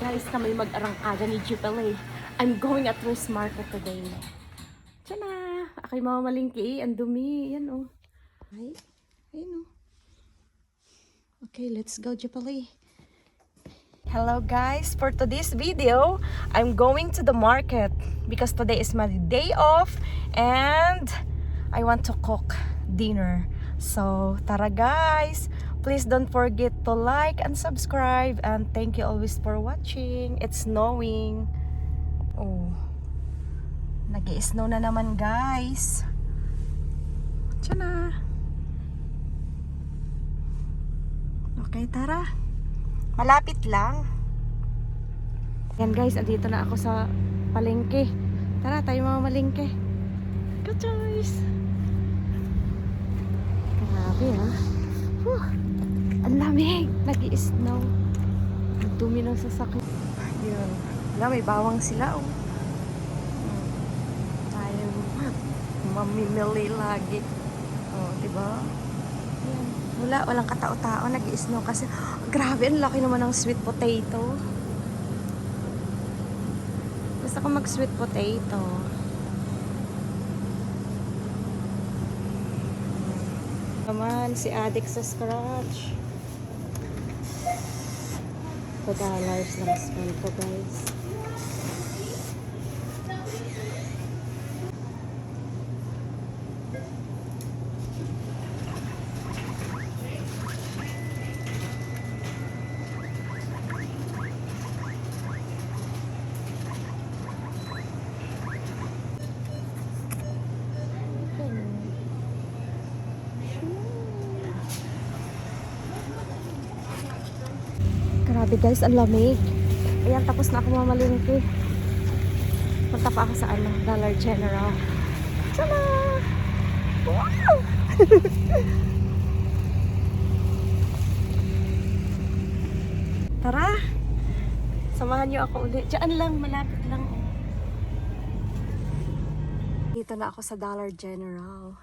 guys na may mag-arangkada ni Jubilee. I'm going at Rice Market today. Tiyan na! Ako'y mamamalingki. Ang dumi. Yan o. Ay, ayun o. Okay, let's go Jubilee. Hello guys! For today's video, I'm going to the market because today is my day off and I want to cook dinner. So, tara guys! Please don't forget to like and subscribe and thank you always for watching. It's snowing. Oh, nag-i-snow na naman guys. Tiyan na. Okay, tara. Malapit lang. Yan guys, andito na ako sa palengke. Tara, tayo mga malengke. Good choice. Grabe ha. Whew. Ang lamig. Nag-i-snow. Ang dumi ng sasakyan. Yun. Wala, may bawang sila oh. Tayo mamimili lagi. Oh, diba? Yan. Walang katao-tao. Nag-i-snow kasi. Grabe, ang laki naman ng sweet potato. Gusto ko mag-sweet potato. Naman, si Adik sa Scratch. $2 lang spend ko guys. Grabe guys, ang lamig. Ayan, tapos na ako mamalingki. Punta pa ako sa Dollar General. Tama! Wow! Tara! Samahan niyo ako ulit. Diyan lang, malapit lang. Dito na ako sa Dollar General.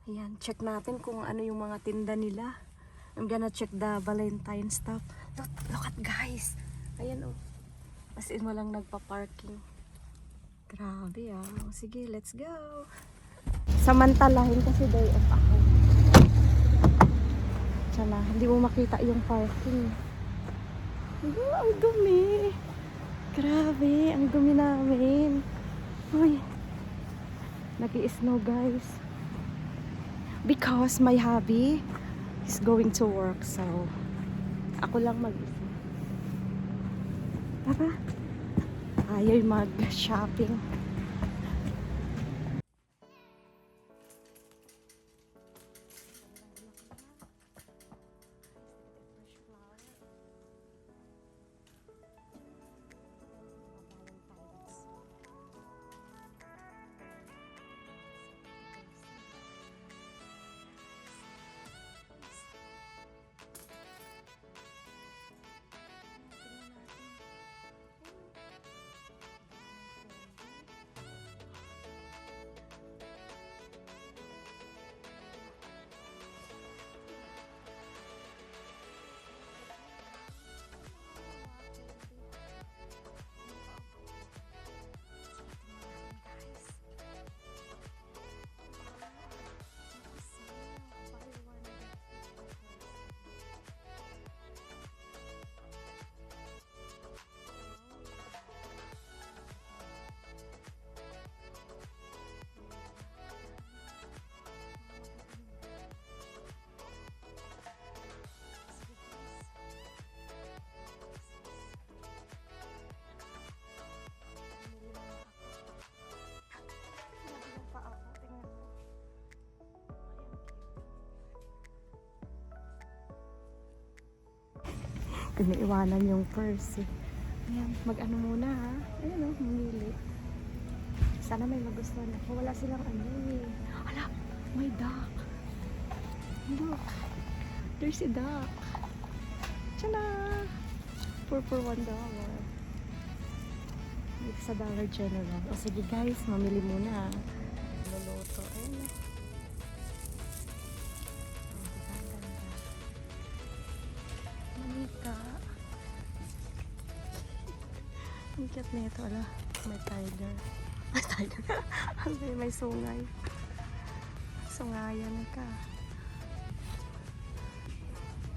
Ayan, check natin kung ano yung mga tinda nila. I'm gonna check the Valentine stuff. Look at guys. Ayan oh. As in walang nagpa-parking. Grabe ah. Sige, let's go. Samantalahin kasi day off ako. Tsala, hindi mo makita yung parking. Oh, ang dumi. Grabe, ang dumi namin. Uy. Nag-i-snow guys. Because my hubby is going to work, so ako lang mag-isa. Tara, ayaw mag-shopping. Iniiwanan yung purse eh. Ayan, mag-ano muna ha. Ayan o, mamili. Sana may magustuhan ako. Wala silang ano eh. Hala, may duck. Look, there's a duck. Tiyana! For $1. Dito sa Dollar General. O sige guys, mamili muna ha. Luluto. Ayan o. Manika. Ang cute na ito. Ala, may tiger. May tiger. May sungay. Sungayan ka.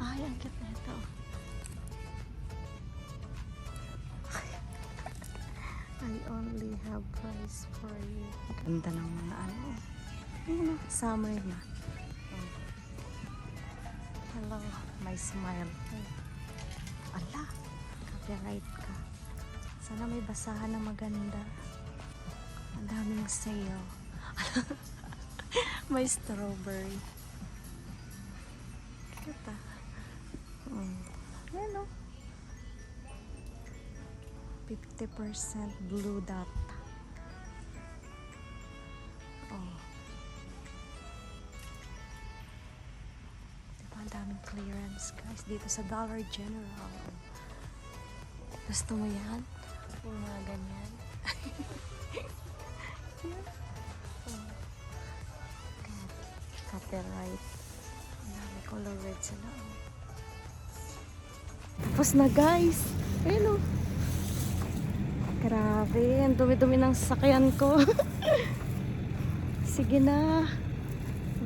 Ay, ang cute na ito. I only have price for you. Ganda ng mga ano. Ayun, summer na. Oh. Hello, my smile. Ala, copyright ka. Sana may basahan na maganda. Ang daming sale. May strawberry. Cute ah. Ayan o. 50% blue dot. Oh. Diba ang daming clearance guys dito sa Dollar General. Gusto mo yan? Yung mga ganyan. Yan. Oh. Copyright. Ang dami color red sila. Oh. Tapos na guys. Ayun o. Grabe, ang dumi-dumi ng sasakyan ko. Sige na.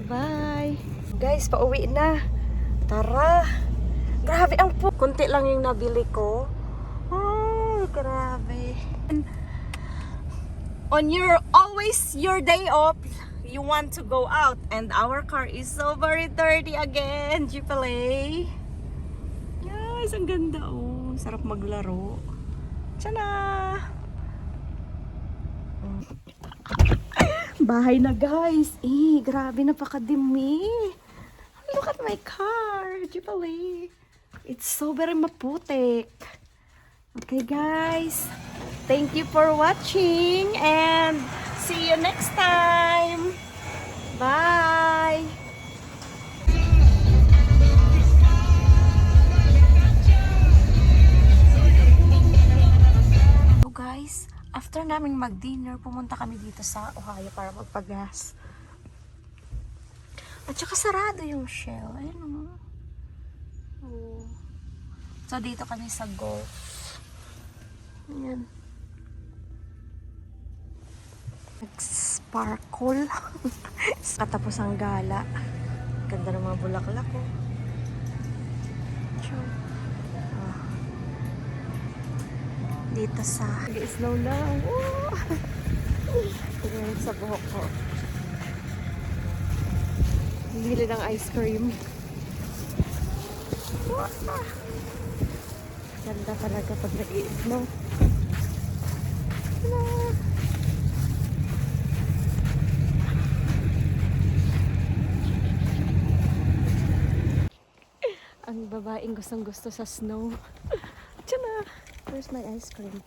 Bye. Guys, pauwi na. Tara. Grabe, ang kunti lang yung nabili ko. Ay, grabe. On your, always your day off, you want to go out. And our car is so very dirty again. Jeepalay. Guys, ang ganda oh. Sarap maglaro. Tiyana! Bahay na guys. Eh, grabe napakadimi. Look at my car. Jeepalay. It's so very maputik. Okay guys. Thank you for watching and see you next time. Bye. Guys, after naming mag-dinner, pumunta kami dito sa Ohio para magpagas. At saka sarado yung Shell. Ayun o. Oh. So, dito kami sa golf. Ayan. Nag-sparkle. Katapos ang gala. Ganda ng mga bulaklak ko. Dito sa slow lang. Tingnan sa buhok ko. Bili ng ice cream. Ganda talaga pag nag-i-snow. Ang babaeng gustong gusto sa snow. Tiyana! Where's my ice cream?